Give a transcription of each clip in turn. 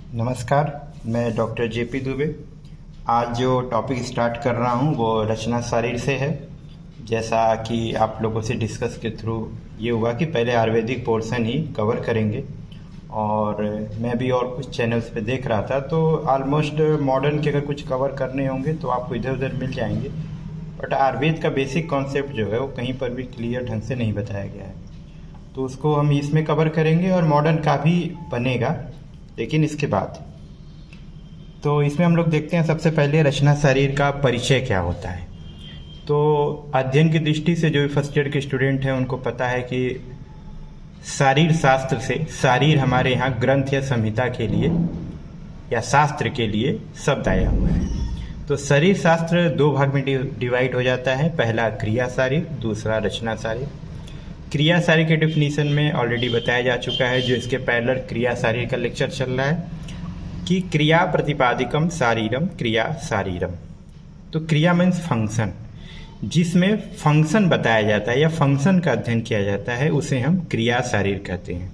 नमस्कार, मैं doctor JP Dubey. आज जो टॉपिक स्टार्ट कर रहा हूँ वो रचना शारीर से है। जैसा कि आप लोगों से डिस्कस के थ्रू ये हुआ कि पहले आयुर्वेदिक पोर्शन ही कवर करेंगे, और मैं भी और कुछ चैनल्स पे देख रहा था तो ऑलमोस्ट मॉडर्न के अगर कुछ कवर करने होंगे तो आपको इधर उधर मिल जाएंगे, बट आयुर्वेद का बेसिक कॉन्सेप्ट जो है वो कहीं पर भी क्लियर ढंग से नहीं बताया गया है, तो उसको हम इसमें कवर करेंगे और मॉडर्न का भी बनेगा लेकिन इसके बाद। तो इसमें हम लोग देखते हैं सबसे पहले रचना शरीर का परिचय क्या होता है। तो अध्ययन की दृष्टि से जो भी फर्स्ट ईयर के स्टूडेंट हैं उनको पता है कि शारीर शास्त्र से, शारीर हमारे यहाँ ग्रंथ या संहिता के लिए या शास्त्र के लिए शब्द आया हुआ है। तो शरीर शास्त्र दो भाग में डिवाइड हो जाता है, पहला क्रिया शारीर, दूसरा रचना शारीर। क्रिया शारीर के डेफिनीशन में ऑलरेडी बताया जा चुका है, जो इसके पैरेलल क्रिया शारीर का लेक्चर चल रहा है कि क्रिया प्रतिपादिकम शारीरम क्रिया शारीरम। तो क्रिया मीन्स फंक्शन, जिसमें फंक्शन बताया जाता है या फंक्शन का अध्ययन किया जाता है उसे हम क्रिया शारीर कहते हैं।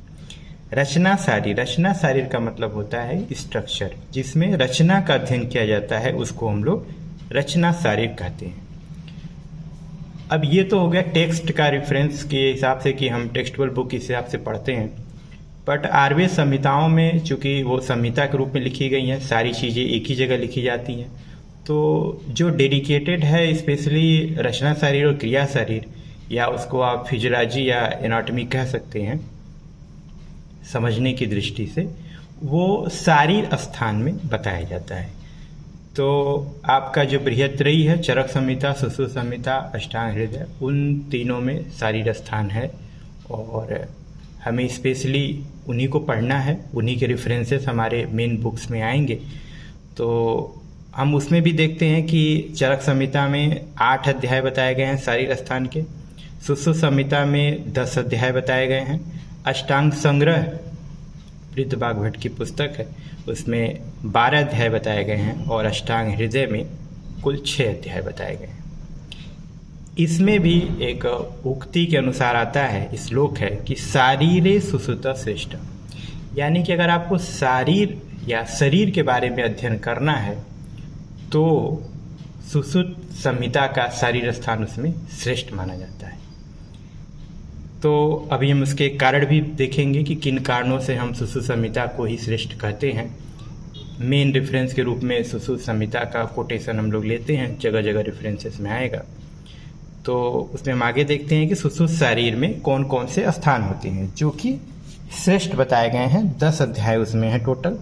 रचना शारीर, रचना शारीर का मतलब होता है स्ट्रक्चर, जिसमें रचना का अध्ययन किया जाता है उसको हम लोग रचना शारीर कहते हैं। अब ये तो हो गया टेक्स्ट का रेफरेंस के हिसाब से कि हम टेक्स्टुअल बुक के हिसाब से पढ़ते हैं, बट आयुर्वेद संहिताओं में चूँकि वो संहिता के रूप में लिखी गई हैं, सारी चीज़ें एक ही जगह लिखी जाती हैं, तो जो डेडिकेटेड है स्पेशली रचना शरीर और क्रिया शरीर, या उसको आप फिजियोलॉजी या एनाटॉमी कह सकते हैं समझने की दृष्टि से, वो शारीर स्थान में बताया जाता है। तो आपका जो बृहत्त्रयी है, चरक संहिता, सुश्रुत संहिता, अष्टांग हृदय, उन तीनों में शारीर स्थान है और हमें स्पेशली उन्हीं को पढ़ना है, उन्हीं के रेफरेंसेस हमारे मेन बुक्स में आएंगे। तो हम उसमें भी देखते हैं कि चरक संहिता में 8 अध्याय बताए गए हैं शारीर स्थान के, सुश्रुत संहिता में 10 अध्याय बताए गए हैं, अष्टांग संग्रह वृद्धबाग भट्ट की पुस्तक है उसमें 12 अध्याय बताए गए हैं, और अष्टांग हृदय में कुल 6 अध्याय बताए गए हैं। इसमें भी एक उक्ति के अनुसार आता है, श्लोक है कि शारीरे सुश्रुत श्रेष्ठ, यानी कि अगर आपको शारीर या शरीर के बारे में अध्ययन करना है तो सुश्रुत संहिता का शारीर स्थान उसमें श्रेष्ठ माना जाता है। तो अभी हम उसके कारण भी देखेंगे कि किन कारणों से हम सुश्रुत संहिता को ही श्रेष्ठ कहते हैं। मेन रेफरेंस के रूप में सुश्रुत संहिता का कोटेशन हम लोग लेते हैं, जगह जगह रेफरेंसेस में आएगा। तो उसमें हम आगे देखते हैं कि सुश्रुत शरीर में कौन कौन से स्थान होते हैं जो कि श्रेष्ठ बताए गए हैं। 10 अध्याय उसमें है टोटल,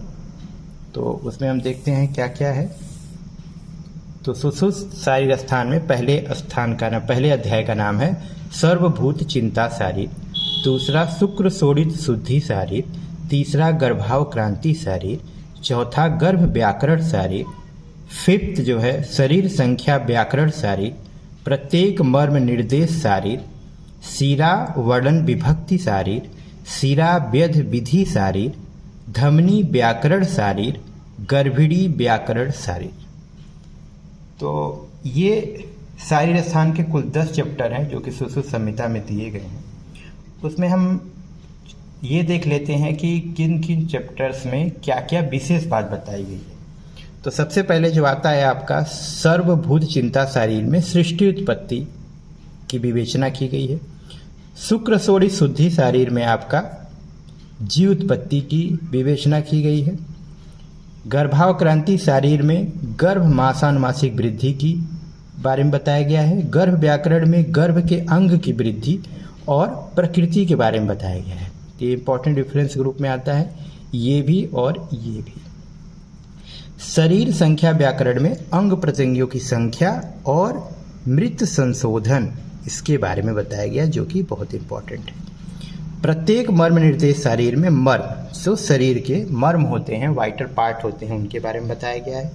तो उसमें हम देखते हैं क्या क्या है। तो सुश्रुत शारीर स्थान में पहले अध्याय का नाम है सर्वभूत चिंता शारीर, दूसरा शुक्र शोणित शुद्धि शारीर, तीसरा गर्भाव क्रांति शारीर, चौथा गर्भ व्याकरण शारीर, 5th जो है शरीर संख्या व्याकरण शारीर, प्रत्येक मर्म निर्देश शारीर, शिरा वर्णन विभक्ति शारीर, शिरा व्यध विधि शारीर, धमनी व्याकरण शारीर, गर्भिणी व्याकरण शारीर। तो ये शारीर स्थान के कुल 10 चैप्टर हैं जो कि सुश्रुत संहिता में दिए गए हैं। उसमें हम ये देख लेते हैं कि किन किन चैप्टर्स में क्या क्या विशेष बात बताई गई है। तो सबसे पहले जो आता है आपका सर्वभूत चिंता शारीर में सृष्टि उत्पत्ति की विवेचना की गई है। शुक्र शोणित शुद्धि शारीर में आपका जीव उत्पत्ति की विवेचना की गई है। गर्भाव क्रांति शारीर में गर्भ मासानुमासिक वृद्धि की बारे में बताया गया है। गर्भ व्याकरण में गर्भ के अंग की वृद्धि और प्रकृति के बारे में बताया गया है। ये इंपॉर्टेंट रेफरेंस ग्रुप में आता है, ये भी और ये भी। शरीर संख्या व्याकरण में अंग प्रत्यंगियों की संख्या और मृत संशोधन, इसके बारे में बताया गया जो कि बहुत इंपॉर्टेंट है। प्रत्येक मर्म निर्देश शरीर में मर्म, जो शरीर के मर्म होते हैं, वाइटल पार्ट होते हैं, उनके बारे में बताया गया है।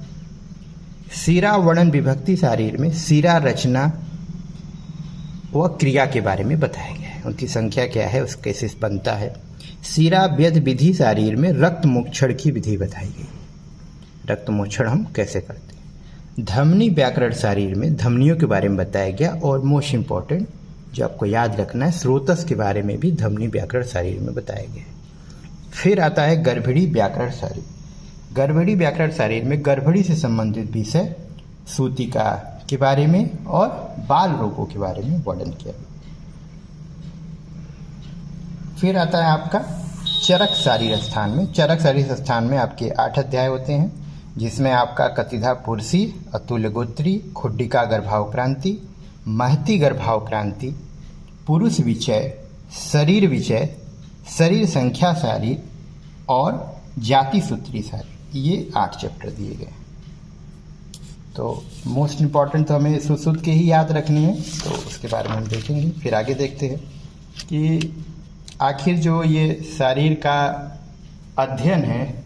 शिरा वर्णन विभक्ति शरीर में शिरा रचना व क्रिया के बारे में बताया गया है, उनकी संख्या क्या है, उसका कैसे बनता है। शिरा व्यध विधि शरीर में रक्त मोक्षण की विधि बताई गई, रक्त मोक्षण हम कैसे करते हैं। धमनी व्याकरण शरीर में धमनियों के बारे में बताया गया, और मोस्ट इम्पॉर्टेंट जो आपको याद रखना है, स्रोतस के बारे में भी धमनी व्याकरण शरीर में बताया गया है। फिर आता है गर्भिणी व्याकरण शरीर। गर्भड़ी व्याकरण शारीर में गर्भड़ी से संबंधित विषय, सूतिका के बारे में और बाल रोगों के बारे में वर्णन किया गया। फिर आता है आपका चरक शारीर स्थान में। चरक शारीर स्थान में आपके 8 अध्याय होते हैं, जिसमें आपका कतिधा पुरुषी, अतुल्य गोत्री, खुड्डिका गर्भावक्रांति, महती गर्भावक्रांति, पुरुष विचय, शरीर विचय, शरीर संख्या शारीर और जाति सूत्री शारीर, ये 8 चैप्टर दिए गए। तो मोस्ट इम्पॉर्टेंट तो हमें सुश्रुत के ही याद रखने हैं, तो उसके बारे में हम देखेंगे। फिर आगे देखते हैं कि आखिर जो ये शरीर का अध्ययन है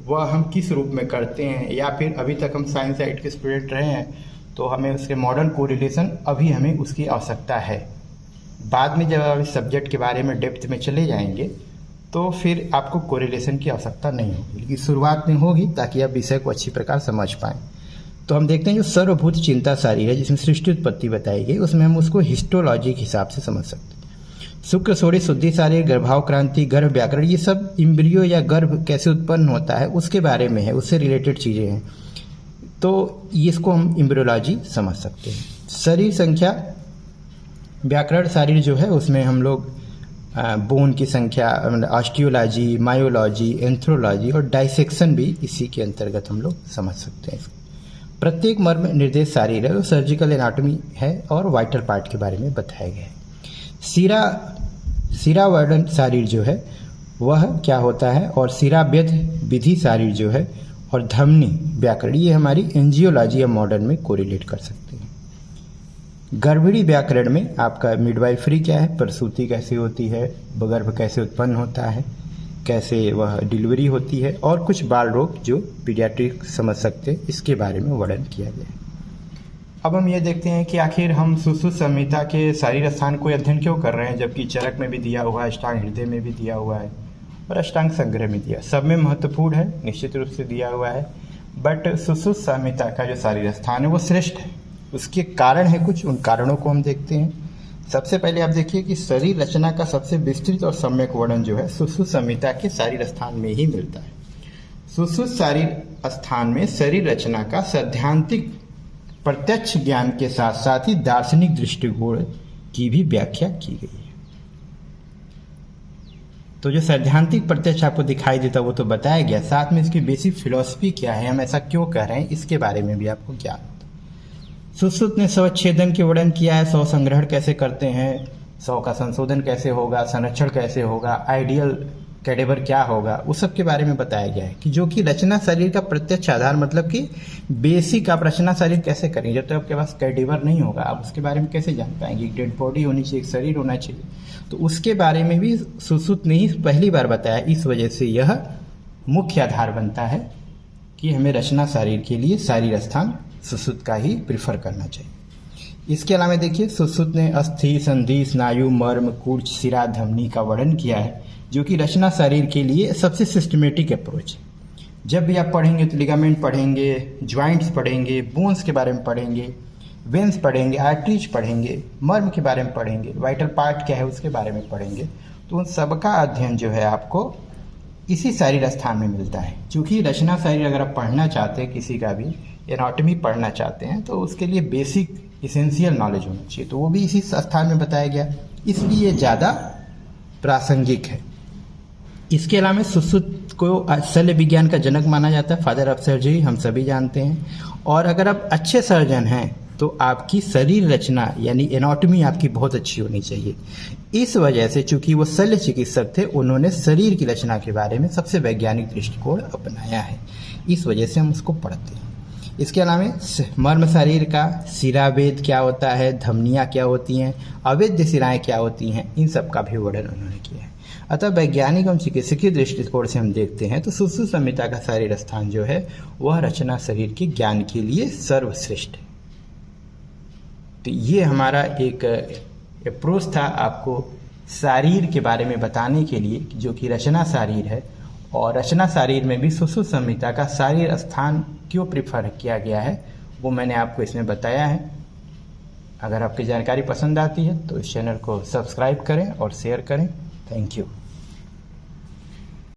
वह हम किस रूप में करते हैं, या फिर अभी तक हम साइंस साइड के स्टूडेंट रहे हैं तो हमें उसके मॉडल कोरिलेशन अभी हमें उसकी आवश्यकता है। बाद में जब आप इस सब्जेक्ट के बारे में डेप्थ में चले जाएंगे तो फिर आपको कोरिलेशन की आवश्यकता नहीं होगी, लेकिन शुरुआत में होगी ताकि आप विषय को अच्छी प्रकार समझ पाएँ। तो हम देखते हैं जो सर्वभूत चिंता शारीर है, जिसमें सृष्टि उत्पत्ति बताई गई, उसमें हम उसको हिस्टोलॉजी के हिसाब से समझ सकते हैं। शुक्र सोड़ी शुद्धि शारीर, गर्भावक्रांति, गर्भ व्याकरण, ये सब इम्ब्रियो या गर्भ कैसे उत्पन्न होता है उसके बारे में है, उससे रिलेटेड चीज़ें हैं, तो इसको हम इम्ब्रियोलॉजी समझ सकते हैं। शरीर संख्या व्याकरण शारीर जो है उसमें हम लोग बोन की संख्या, ऑस्टियोलॉजी, मायोलॉजी, एंथ्रोलॉजी और डाइसेक्शन भी इसी के अंतर्गत हम लोग समझ सकते हैं। प्रत्येक मर्म निर्देश शारीर है, वो सर्जिकल एनाटॉमी है और वाइटल पार्ट के बारे में बताया गया है। शिरावर्णन शारीर जो है वह क्या होता है, और शिराव्यध विधि शारीर जो है, और धमनी व्याकरण, ये हमारी एंजियोलॉजी या मॉडर्न में कोरिलेट कर सकते हैं। गर्भिणी व्याकरण में आपका मिडवाइफरी क्या है, प्रसूति कैसे होती है, गर्भ कैसे उत्पन्न होता है, कैसे वह डिलीवरी होती है, और कुछ बाल रोग जो पीडियाट्रिक समझ सकते हैं, इसके बारे में वर्णन किया गया है। अब हम ये देखते हैं कि आखिर हम सुश्रुत संहिता के शारीर स्थान को अध्ययन क्यों कर रहे हैं, जबकि चरक में भी दिया हुआ है, अष्टांग हृदय में भी दिया हुआ है और अष्टांग संग्रह में दिया, सब में महत्वपूर्ण है, निश्चित रूप से दिया हुआ है। बट सुश्रुत संहिता का जो शारीर स्थान है वो श्रेष्ठ है। उसके कारण है कुछ, उन कारणों को हम देखते हैं। सबसे पहले आप देखिए कि शरीर रचना का सबसे विस्तृत और सम्यक वर्णन जो है सुश्रुत संहिता के शारीर स्थान में ही मिलता है। सुश्रुत शारीर स्थान में शरीर रचना का सैद्धांतिक प्रत्यक्ष ज्ञान के साथ साथ ही दार्शनिक दृष्टिकोण की भी व्याख्या की गई है। तो जो सैद्धांतिक प्रत्यक्ष आपको दिखाई देता वो तो बताया गया, साथ में इसकी बेसिक फिलॉसफी क्या है, हम ऐसा क्यों कह रहे हैं, इसके बारे में भी आपको ज्ञान होता है। सुश्रुत ने स्वच्छेदन के वर्णन किया है, स्व संग्रहण कैसे करते हैं, स्व का संशोधन कैसे होगा, संरक्षण कैसे होगा, आइडियल कैडेवर क्या होगा, उस सब के बारे में बताया गया है कि जो कि रचना शरीर का प्रत्यक्ष आधार, मतलब कि बेसिक आप रचना शरीर कैसे करेंगे। जब तक आपके पास कैडेवर नहीं होगा आप उसके बारे में कैसे जान पाएंगे। एक डेड बॉडी होनी चाहिए, एक शरीर होना चाहिए, तो उसके बारे में भी सुश्रुत ने ही पहली बार बताया। इस वजह से यह मुख्य आधार बनता है कि हमें रचना शरीर के लिए शारीर स्थान सुश्रुत का ही प्रिफर करना चाहिए। इसके अलावा देखिए सुश्रुत ने अस्थि, संधि, स्नायु, मर्म, कूर्च, शिरा, धमनी का वर्णन किया है, जो कि रचना शरीर के लिए सबसे सिस्टमेटिक अप्रोच है। जब भी आप पढ़ेंगे तो लिगामेंट पढ़ेंगे, ज्वाइंट्स पढ़ेंगे, बोन्स के बारे में पढ़ेंगे, वेन्स पढ़ेंगे, आर्टरीज पढ़ेंगे, मर्म के बारे में पढ़ेंगे, वाइटल पार्ट क्या है उसके बारे में पढ़ेंगे। तो उन सबका अध्ययन जो है आपको इसी शारीर स्थान में मिलता है। क्योंकि रचना शरीर अगर आप पढ़ना चाहते हैं, किसी का भी एनाटॉमी पढ़ना चाहते हैं, तो उसके लिए बेसिक इसेंशियल नॉलेज होना चाहिए, तो वो भी इसी स्थान में बताया गया, इसलिए ज़्यादा प्रासंगिक है। इसके अलावा सुश्रुत को शल्य विज्ञान का जनक माना जाता है, फादर ऑफ सर्जरी, हम सभी जानते हैं। और अगर आप अच्छे सर्जन हैं तो आपकी शरीर रचना यानी एनाटॉमी आपकी बहुत अच्छी होनी चाहिए। इस वजह से चूंकि वो शल्य चिकित्सक थे, उन्होंने शरीर की रचना के बारे में सबसे वैज्ञानिक दृष्टिकोण अपनाया है, इस वजह से हम उसको पढ़ते हैं। इसके अलावा मर्म शरीर का शिरावेद क्या होता है, धमनियाँ क्या होती हैं, अवेद्य शिराएँ क्या होती हैं, इन सब का भी वर्णन उन्होंने किया है। अतः वैज्ञानिक एवं चिकित्सकीय दृष्टिकोण से हम देखते हैं तो सुश्रुत संहिता का शारीर स्थान जो है वह रचना शरीर के ज्ञान के लिए सर्वश्रेष्ठ है। तो ये हमारा एक अप्रोच था आपको शारीर के बारे में बताने के लिए, जो कि रचना शारीर है, और रचना शारीर में भी सुश्रुत संहिता का शारीर स्थान क्यों प्रिफर किया गया है वो मैंने आपको इसमें बताया है। अगर आपकी जानकारी पसंद आती है तो इस चैनल को सब्सक्राइब करें और शेयर करें। Thank you.